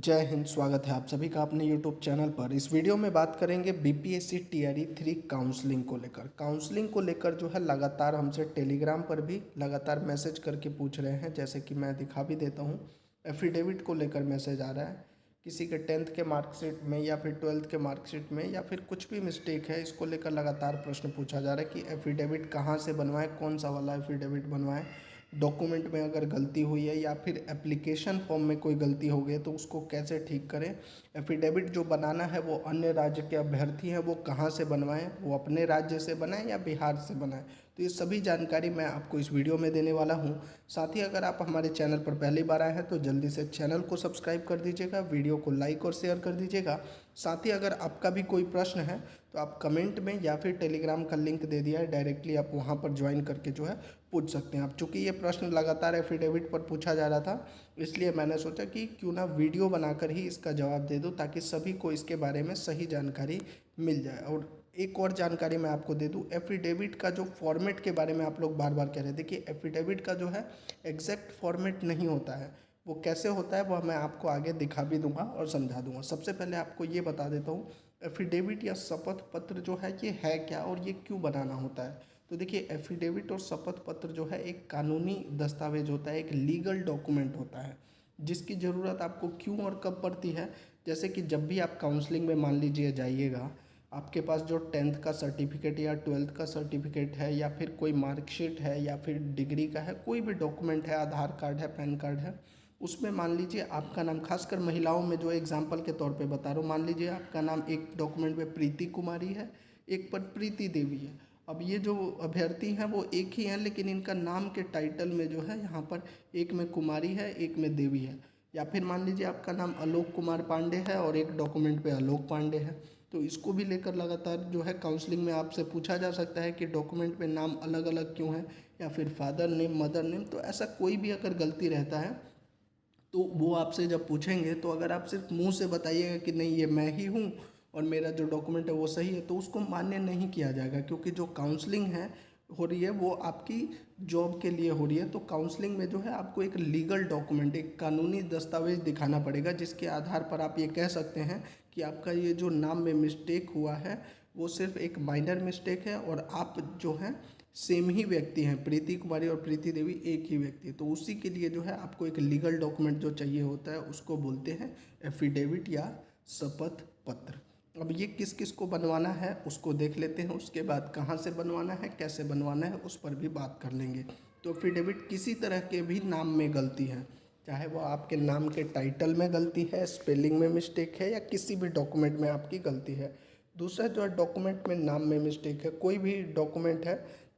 जय हिंद। स्वागत है आप सभी का अपने YouTube चैनल पर। इस वीडियो में बात करेंगे बीपीएससी टीआरई 3 काउंसलिंग को लेकर। काउंसलिंग को लेकर जो है लगातार हमसे टेलीग्राम पर भी लगातार मैसेज करके पूछ रहे हैं, जैसे कि मैं दिखा भी देता हूं। एफिडेविट को लेकर मैसेज आ रहा है, किसी के 10th के मार्कशीट में या फिर 12th के मार्कशीट में या फिर कुछ भी मिस्टेक है, इसको लेकर लगातार प्रश्न पूछा जा रहा है कि एफिडेविट कहाँ से बनवाएं, कौन सा वाला एफिडेविट बनवाएं, डॉक्यूमेंट में अगर गलती हुई है या फिर एप्लीकेशन फॉर्म में कोई गलती हो गई तो उसको कैसे ठीक करें। एफिडेविट जो बनाना है वो अन्य राज्य के अभ्यर्थी हैं, वो कहाँ से बनवाएं, वो अपने राज्य से बनाएं या बिहार से बनाएं। तो ये सभी जानकारी मैं आपको इस वीडियो में देने वाला हूं। साथ ही अगर आप हमारे चैनल पर पहली बार आए हैं तो जल्दी से चैनल को सब्सक्राइब कर दीजिएगा, वीडियो को लाइक और शेयर कर दीजिएगा। साथ ही अगर आपका भी कोई प्रश्न है तो आप कमेंट में या फिर टेलीग्राम का लिंक दे दिया है, डायरेक्टली आप वहां पर ज्वाइन करके जो है पूछ सकते हैं आप। चूँकि ये प्रश्न लगातार एफिडेविट पर पूछा जा रहा था, इसलिए मैंने सोचा कि क्यों ना वीडियो बनाकर ही इसका जवाब दे दूं, ताकि सभी को इसके बारे में सही जानकारी मिल जाए। और एक और जानकारी मैं आपको दे दूं, एफिडेविट का जो फॉर्मेट के बारे में आप लोग बार बार कह रहे थे कि एफिडेविट का जो है एग्जैक्ट फॉर्मेट नहीं होता है। वो कैसे होता है वो मैं आपको आगे दिखा भी दूंगा और समझा दूंगा। सबसे पहले आपको ये बता देता हूँ, एफिडेविट या शपथ पत्र जो है ये है क्या और ये क्यों बनाना होता है। तो देखिए, एफिडेविट और शपथ पत्र जो है एक कानूनी दस्तावेज होता है, एक लीगल डॉक्यूमेंट होता है, जिसकी ज़रूरत आपको क्यों और कब पड़ती है। जैसे कि जब भी आप काउंसलिंग में मान लीजिए जाइएगा, आपके पास जो 10th का सर्टिफिकेट या 12th का सर्टिफिकेट है या फिर कोई मार्कशीट है या फिर डिग्री का है, कोई भी डॉक्यूमेंट है, आधार कार्ड है, पैन कार्ड है, उसमें मान लीजिए आपका नाम, खासकर महिलाओं में जो एग्जाम्पल के तौर पे बता रहा हूँ, मान लीजिए आपका नाम एक डॉक्यूमेंट में प्रीति कुमारी है, एक पर प्रीति देवी है। अब ये जो अभ्यर्थी हैं वो एक ही हैं, लेकिन इनका नाम के टाइटल में जो है यहाँ पर एक में कुमारी है, एक में देवी है। या फिर मान लीजिए आपका नाम आलोक कुमार पांडे है और एक डॉक्यूमेंट पे आलोक पांडे है। तो इसको भी लेकर लगातार जो है काउंसलिंग में आपसे पूछा जा सकता है कि डॉक्यूमेंट पे नाम अलग अलग क्यों है, या फिर फादर नेम, मदर नेम। तो ऐसा कोई भी अगर गलती रहता है तो वो आपसे जब पूछेंगे, तो अगर आप सिर्फ मुंह से बताइएगा कि नहीं ये मैं ही हूँ और मेरा जो डॉक्यूमेंट है वो सही है, तो उसको मान्य नहीं किया जाएगा। क्योंकि जो काउंसलिंग है हो रही है वो आपकी जॉब के लिए हो रही है। तो काउंसलिंग में जो है आपको एक लीगल डॉक्यूमेंट, एक कानूनी दस्तावेज दिखाना पड़ेगा, जिसके आधार पर आप ये कह सकते हैं कि आपका ये जो नाम में मिस्टेक हुआ है वो सिर्फ एक माइनर मिस्टेक है और आप जो हैं सेम ही व्यक्ति हैं, प्रीति कुमारी और प्रीति देवी एक ही व्यक्ति। तो उसी के लिए जो है आपको एक लीगल डॉक्यूमेंट जो चाहिए होता है उसको बोलते हैं एफिडेविट या शपथ पत्र। अब ये किस किस को बनवाना है उसको देख लेते हैं, उसके बाद कहाँ से बनवाना है, कैसे बनवाना है, उस पर भी बात कर लेंगे। तो एफिडेविट किसी तरह के भी नाम में गलती है, चाहे वो आपके नाम के टाइटल में गलती है, स्पेलिंग में मिस्टेक है, या किसी भी डॉक्यूमेंट में आपकी गलती है। दूसरा जो है डॉक्यूमेंट में नाम में मिस्टेक है, कोई भी डॉक्यूमेंट है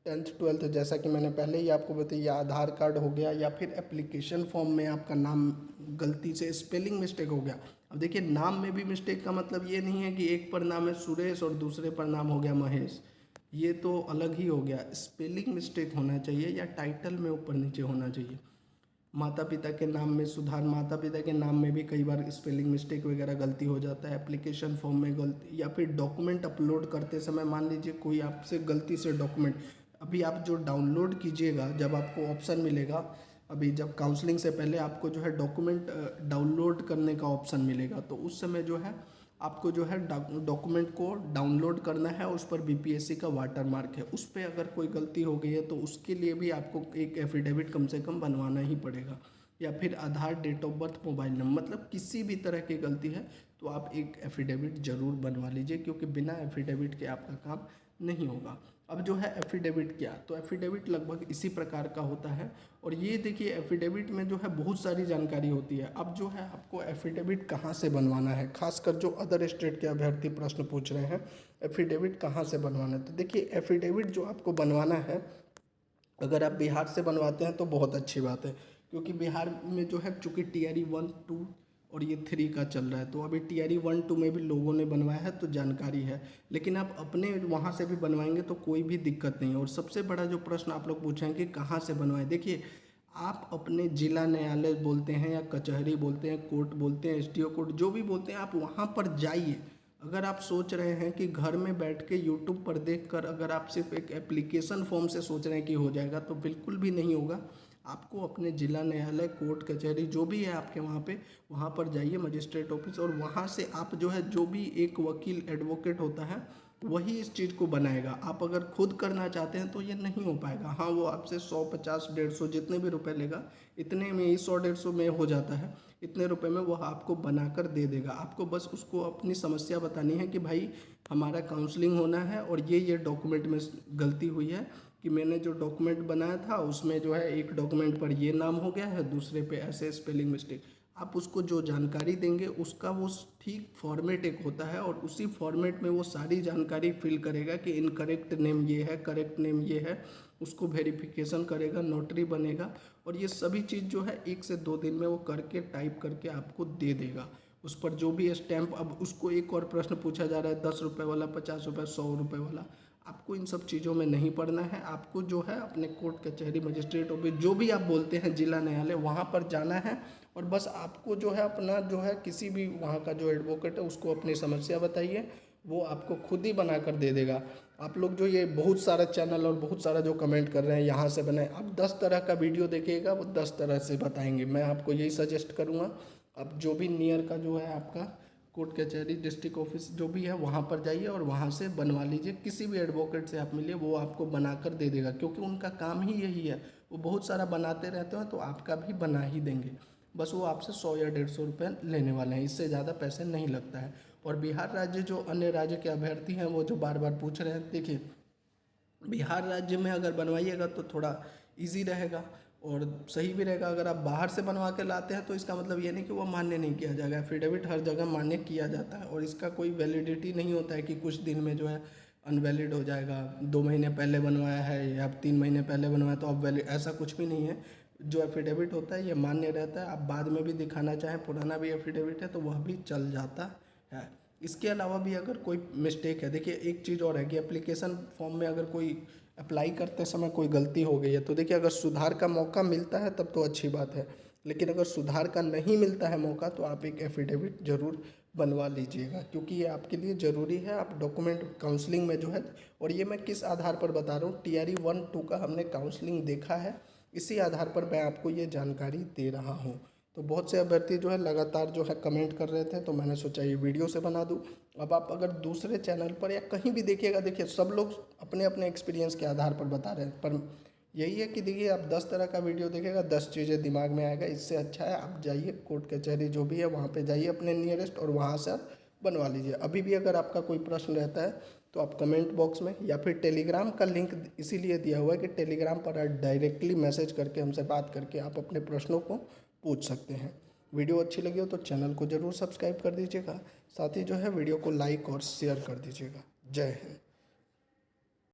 10th 12th, जैसा कि मैंने पहले ही आपको बताया, आधार कार्ड हो गया या फिर एप्लीकेशन फॉर्म में आपका नाम गलती से स्पेलिंग मिस्टेक हो गया। अब देखिए, नाम में भी मिस्टेक का मतलब ये नहीं है कि एक पर नाम है सुरेश और दूसरे पर नाम हो गया महेश, ये तो अलग ही हो गया। स्पेलिंग मिस्टेक होना चाहिए या टाइटल में ऊपर नीचे होना चाहिए। माता पिता के नाम में सुधार, माता पिता के नाम में भी कई बार स्पेलिंग मिस्टेक वगैरह गलती हो जाता है, एप्लीकेशन फॉर्म में गलती, या फिर डॉक्यूमेंट अपलोड करते समय मान लीजिए कोई आपसे गलती से डॉक्यूमेंट, अभी आप जो डाउनलोड कीजिएगा, जब आपको ऑप्शन मिलेगा, अभी जब काउंसलिंग से पहले आपको जो है डॉक्यूमेंट डाउनलोड करने का ऑप्शन मिलेगा, तो उस समय जो है आपको जो है डॉक्यूमेंट को डाउनलोड करना है, उस पर बीपीएससी का वाटर मार्क है, उस पर अगर कोई गलती हो गई है तो उसके लिए भी आपको एक एफिडेविट कम से कम बनवाना ही पड़ेगा। या फिर Aadhaar, date of birth, mobile number, मतलब किसी भी तरह की गलती है तो आप एक एफिडेविट ज़रूर बनवा लीजिए, क्योंकि बिना एफिडेविट के आपका काम नहीं होगा। अब जो है एफिडेविट क्या, तो एफिडेविट लगभग इसी प्रकार का होता है। और ये देखिए, एफिडेविट में जो है बहुत सारी जानकारी होती है। अब जो है आपको एफिडेविट कहाँ से बनवाना है, खासकर जो अदर स्टेट के अभ्यर्थी प्रश्न पूछ रहे हैं, एफिडेविट कहाँ से बनवाना है। तो देखिए, एफिडेविट जो आपको बनवाना है, अगर आप बिहार से बनवाते हैं तो बहुत अच्छी बात है, क्योंकि बिहार में जो है चूँकि टीआरई 1, 2 और ये 3 का चल रहा है, तो अभी टीआरई 1, 2 में भी लोगों ने बनवाया है तो जानकारी है। लेकिन आप अपने वहाँ से भी बनवाएंगे तो कोई भी दिक्कत नहीं है। और सबसे बड़ा जो प्रश्न आप लोग पूछेंगे कि कहाँ से बनवाएं, देखिए, आप अपने जिला न्यायालय बोलते हैं या कचहरी बोलते हैं, कोर्ट बोलते हैं, एसडीओ कोर्ट, जो भी बोलते हैं, आप वहाँ पर जाइए। अगर आप सोच रहे हैं कि घर में बैठ के यूट्यूब पर देखकर अगर आप सिर्फ एक एप्लीकेशन फॉर्म से सोच रहे हैं कि हो जाएगा, तो बिल्कुल भी नहीं होगा। आपको अपने जिला न्यायालय, कोर्ट कचहरी जो भी है आपके वहाँ पर जाइए मजिस्ट्रेट ऑफिस, और वहाँ से आप जो है जो भी एक वकील एडवोकेट होता है वही इस चीज़ को बनाएगा। आप अगर खुद करना चाहते हैं तो ये नहीं हो पाएगा। हाँ, वो आपसे 100, 50, 150 जितने भी रुपए लेगा, इतने में ही 100, 150 में हो जाता है। इतने रुपए में वो आपको बनाकर दे देगा। आपको बस उसको अपनी समस्या बतानी है कि भाई हमारा काउंसलिंग होना है और ये डॉक्यूमेंट में गलती हुई है कि मैंने जो डॉक्यूमेंट बनाया था उसमें जो है एक डॉक्यूमेंट पर ये नाम हो गया है, दूसरे पे ऐसे स्पेलिंग मिस्टेक। आप उसको जो जानकारी देंगे उसका वो ठीक फॉर्मेट एक होता है, और उसी फॉर्मेट में वो सारी जानकारी फिल करेगा कि इनकरेक्ट नेम ये है, करेक्ट नेम ये है, उसको वेरिफिकेशन करेगा, नोटरी बनेगा, और ये सभी चीज़ जो है 1 से 2 दिन में वो करके टाइप करके आपको दे देगा। उस पर जो भी स्टैंप, अब उसको एक और प्रश्न पूछा जा रहा है 10 रुपये वाला, 50 रुपये, 100 रुपये वाला, आपको इन सब चीज़ों में नहीं पड़ना है। आपको जो है अपने कोर्ट कचहरी, मजिस्ट्रेट ऑफिस जो भी आप बोलते हैं, जिला न्यायालय, वहाँ पर जाना है, और बस आपको जो है अपना जो है किसी भी वहाँ का जो एडवोकेट है उसको अपनी समस्या बताइए, वो आपको खुद ही बना कर दे देगा। आप लोग जो ये बहुत सारा चैनल और बहुत सारा जो कमेंट कर रहे हैं यहाँ से बनाए, आप 10 तरह का वीडियो देखिएगा, वो 10 तरह से बताएंगे। मैं आपको यही सजेस्ट करूँगा, आप जो भी नियर का जो है आपका कोर्ट कचहरी, डिस्ट्रिक्ट ऑफिस जो भी है वहाँ पर जाइए और वहाँ से बनवा लीजिए। किसी भी एडवोकेट से आप मिलिए, वो आपको बनाकर दे देगा, क्योंकि उनका काम ही यही है। वो बहुत सारा बनाते रहते हैं तो आपका भी बना ही देंगे। बस वो आपसे 100 या 150 रुपये लेने वाले हैं, इससे ज़्यादा पैसे नहीं लगता है। और बिहार राज्य, जो अन्य राज्य के अभ्यर्थी हैं वो जो बार बार पूछ रहे हैं, देखिए बिहार राज्य में अगर बनवाइएगा तो थोड़ा इजी रहेगा और सही भी रहेगा। अगर आप बाहर से बनवा के लाते हैं तो इसका मतलब ये नहीं कि वो मान्य नहीं किया जाएगा। एफिडेविट हर जगह मान्य किया जाता है और इसका कोई वैलिडिटी नहीं होता है कि कुछ दिन में जो है अनवैलिड हो जाएगा। 2 महीने पहले बनवाया है या 3 महीने पहले बनवाया तो अब वैलिड, ऐसा कुछ भी नहीं है। जो एफिडेविट होता है ये मान्य रहता है। आप बाद में भी दिखाना चाहें पुराना भी एफिडेविट है तो वह भी चल जाता है। इसके अलावा भी अगर कोई मिस्टेक है, देखिए एक चीज़ और है कि एप्लीकेशन फॉर्म में अगर कोई अप्लाई करते समय कोई गलती हो गई है तो देखिए अगर सुधार का मौका मिलता है तब तो अच्छी बात है, लेकिन अगर सुधार का नहीं मिलता है मौका तो आप एक एफिडेविट ज़रूर बनवा लीजिएगा, क्योंकि ये आपके लिए ज़रूरी है। आप डॉक्यूमेंट काउंसलिंग में जो है, और ये मैं किस आधार पर बता रहा हूँ, TRE 1, 2 का हमने काउंसलिंग देखा है, इसी आधार पर मैं आपको ये जानकारी दे रहा हूँ। तो बहुत से अभ्यर्थी जो है लगातार जो है कमेंट कर रहे थे तो मैंने सोचा ये वीडियो से बना दूँ। अब आप अगर दूसरे चैनल पर या कहीं भी देखिएगा, देखिए सब लोग अपने अपने एक्सपीरियंस के आधार पर बता रहे हैं, पर यही है कि देखिए आप 10 तरह का वीडियो देखिएगा, 10 चीज़ें दिमाग में आएगा। इससे अच्छा है आप जाइए कोर्ट कचहरी जो भी है वहाँ पे जाइए अपने नियरेस्ट, और वहाँ से आप बनवा लीजिए। अभी भी अगर आपका कोई प्रश्न रहता है तो आप कमेंट बॉक्स में, या फिर टेलीग्राम का लिंक इसीलिए दिया हुआ है कि टेलीग्राम पर आप डायरेक्टली मैसेज करके हमसे बात करके आप अपने प्रश्नों को पूछ सकते हैं। वीडियो अच्छी लगी हो तो चैनल को ज़रूर सब्सक्राइब कर दीजिएगा, साथ ही जो है वीडियो को लाइक और शेयर कर दीजिएगा। जय हिंद।